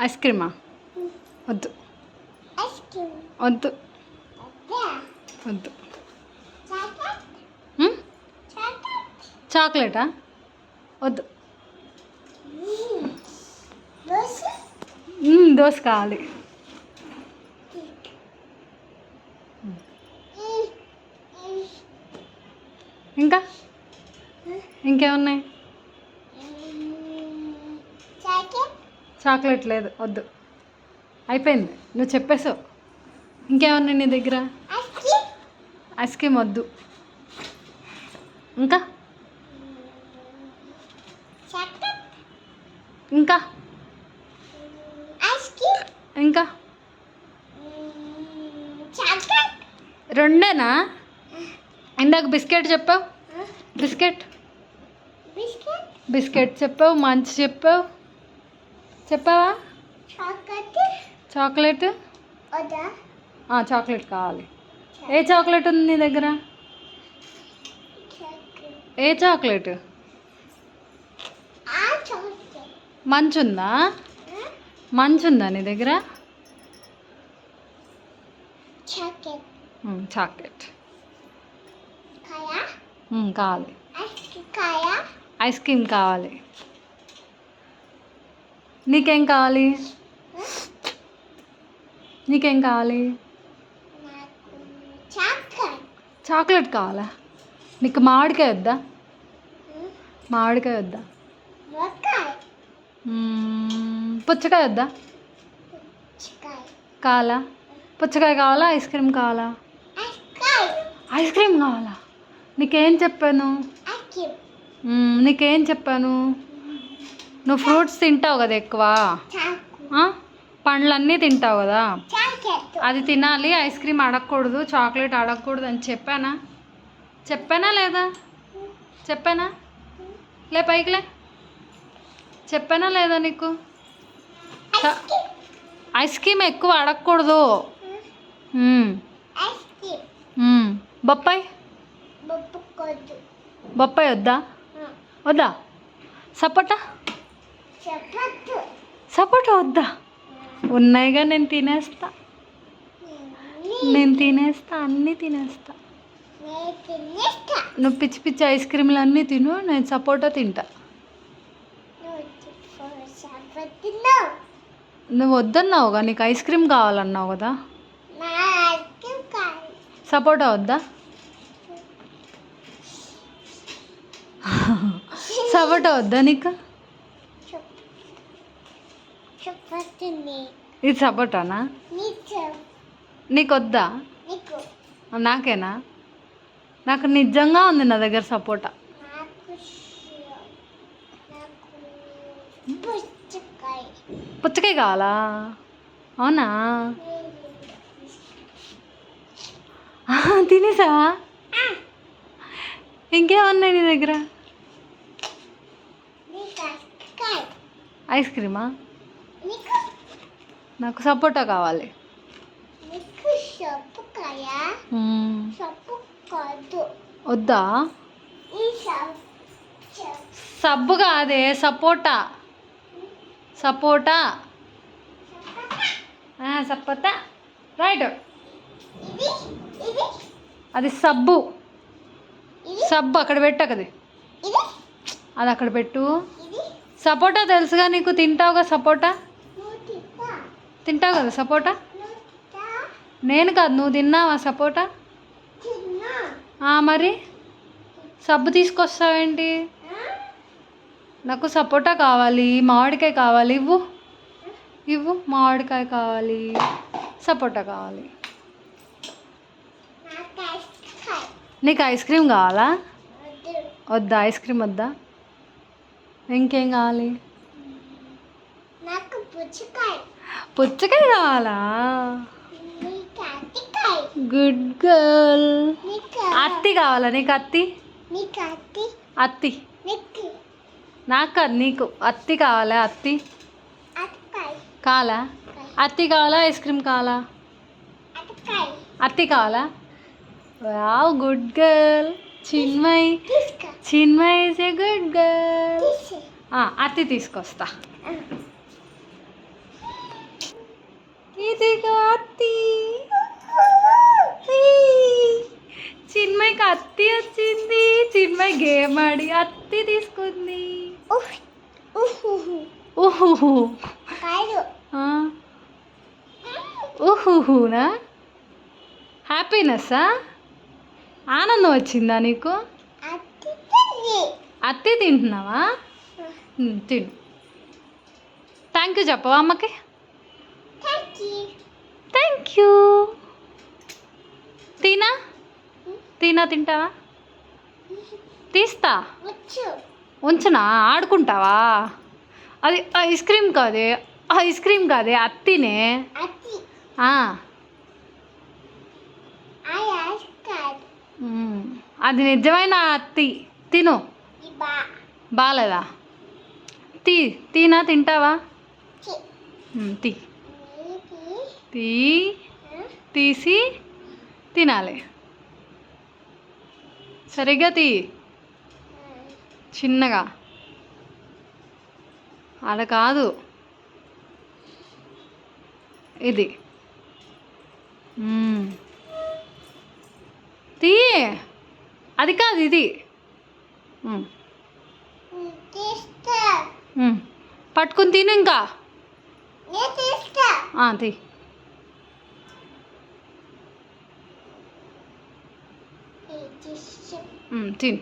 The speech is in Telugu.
ఐస్ క్రీమా? వద్దు వద్దు వద్దు. చాక్లెటా? వద్దు. దోశ కావాలి. ఇంకా ఇంకేమున్నాయి? చాక్లెట్ లేదు, వద్దు, అయిపోయింది, నువ్వు చెప్పేసావు. ఇంకేమున్నాయి నీ దగ్గర? ఐస్ క్రీమ్ వద్దు. ఇంకా ఇంకా ఇంకా రెండేనా? ఇందాక బిస్కెట్ చెప్పావు. బిస్కెట్ చెప్పావు, మంచి చెప్పావు. చెప్పావా? చాక్లెట్ చాక్లెట్ కావాలి. ఏ చాక్లెట్ ఉంది నీ దగ్గర? ఏ చాక్లెట్? మంచుందా? మంచుందా నీ దగ్గర? చాక్లెట్ కావాలి. ఐస్ క్రీమ్ కావాలి. నీకేం కావాలి? నీకేం కావాలి? చాక్లెట్ కావాలా? నీకు మామిడికాయ వద్దా? మామిడికాయ వద్దా? పుచ్చకాయ వద్దా? కావాలా? పుచ్చకాయ కావాలా? ఐస్ క్రీమ్ కావాలా? ఐస్ క్రీమ్ కావాలా? నీకేం చెప్పాను? నీకేం చెప్పాను? నువ్వు ఫ్రూట్స్ తింటావు కదా ఎక్కువ, పండ్లన్నీ తింటావు కదా, అది తినాలి. ఐస్ క్రీమ్ అడగకూడదు, చాక్లెట్ అడగకూడదు అని చెప్పానా? చెప్పానా లేదా? చెప్పానా? లే పైకిలే. చెప్పానా లేదా నీకు? ఐస్ క్రీమ్ ఎక్కువ అడగకూడదు. బొప్పాయి? బొప్పాయి వద్దా? వద్దా? సపోటా? సపోటా వద్దా? ఉన్నాయిగా, నేను తినేస్తా, అన్నీ తినేస్తా. నువ్వు పిచ్చి పిచ్చి ఐస్ క్రీమ్లు అన్నీ తిను, నేను సపోటా తింటా. నువ్వు వద్దన్నావుగా, నీకు ఐస్ క్రీమ్ కావాలన్నావు కదా. సపోటా వద్దా? సపోటా వద్దా నీకు? ఇది సపోటానా? నీకు వద్దా? నాకేనా? నాకు నిజంగా ఉంది నా దగ్గర సపోటా. పుచ్చకాయ కావాలా? అవునా? తినేసా? ఇంకేమున్నాయి నీ దగ్గర? ఐస్ క్రీమా? నాకు సపోటా కావాలి. వద్దా? సబ్బు కాదే, సపోటా. సపోటా సపోటా రైట్. అది సబ్బు. సబ్బు అక్కడ పెట్టు, అది అక్కడ పెట్టు. సపోటా తెలుసుగా నీకు, తింటావుగా సపోటా. తింటావు కదా సపోటా. నేను కాదు, నువ్వు తిన్నావా సపోటా? మరి సబ్బు తీసుకొస్తావేంటి? నాకు సపోటా కావాలి, మామిడికాయ కావాలి. ఇవ్వు మామిడికాయ కావాలి, సపోటా కావాలి. నీకు ఐస్ క్రీమ్ కావాలా? వద్దా? ఐస్ క్రీమ్ వద్దా? ఇంకేం కావాలి? పుచ్చకాయ కావాలా? Good girl. అత్తి కావాలా నీకు? అత్తి నాకు కాదు, నీకు అత్తి కావాలా? అత్తి కావాలా? అత్తి కావాలా? ఐస్ క్రీమ్ కావాలా? అత్తి కావాలా? Wow, good girl. Chinmay is a good girl. అత్తి తీసుకొస్తా. ఇగో అత్తి. చిన్మయ్కి అత్తి వచ్చింది. చిన్మయ్ గేమ్ ఆడి అత్తి తీసుకుంది. ఊహుహు ఊహుహునా? హ్యాపీనెస్సా? ఆనందం వచ్చిందా నీకు? అత్తి తింటున్నావా? తిను. థ్యాంక్ యూ చెప్పవా అమ్మకి? Thank you. తినా తింటావా? తీస్తా. ఉంచునా? ఆడుకుంటావా? అది ఐస్ క్రీమ్ కాదే అత్తినే. అది నిజమైన అత్తి. తిను. బాలేదా? తింటావా? తీ తీసి తినాలి. సరిగ్గా చిన్నగా అలా కాదు, ఇది తీ. అది కాదు, ఇది. పట్టుకుని తిను. ఇంకా తీ. తిను.